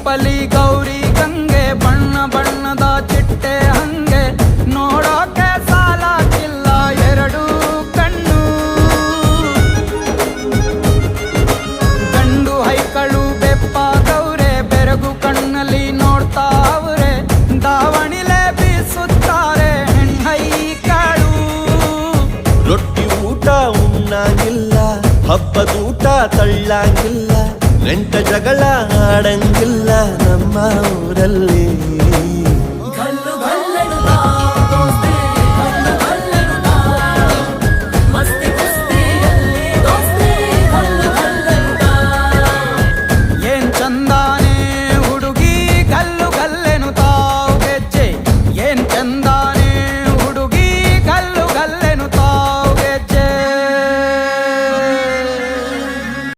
ರೂಪಲಿ ಗೌರಿ ಗಂಗೆ ಬಣ್ಣ ಬಣ್ಣದ ಚಿಟ್ಟೆ ಹಂಗೆ ನೋಡೋಕೆ ಸಾಲಾಗಿಲ್ಲ ಎರಡು ಕಣ್ಣು. ಗಂಡು ಹೈಕಳು ಬೆಪ್ಪಾಗವ್ರೆ ಬೆರಗು ಕಣ್ಣಲ್ಲಿ ನೋಡ್ತಾ ಅವ್ರೆ ದಾವಣಿಲೆ ಬೀಸುತ್ತಾರೆ ಹೆಣ್ಣೈಕಳು. ರೊಟ್ಟಿ ಊಟ ಉಣ್ಣಾಗಿಲ್ಲ ಹಬ್ಬದೂಟ ತಳ್ಳಾಗಿಲ್ಲ ನೆಂಟ ಜಗಳ ಆಡಂಗಿಲ್ಲ ನಮ್ಮ ಊರಲ್ಲಿ. ಗಲ್ಲು ಗಲ್ಲೆನ್ನುತ್ತಾ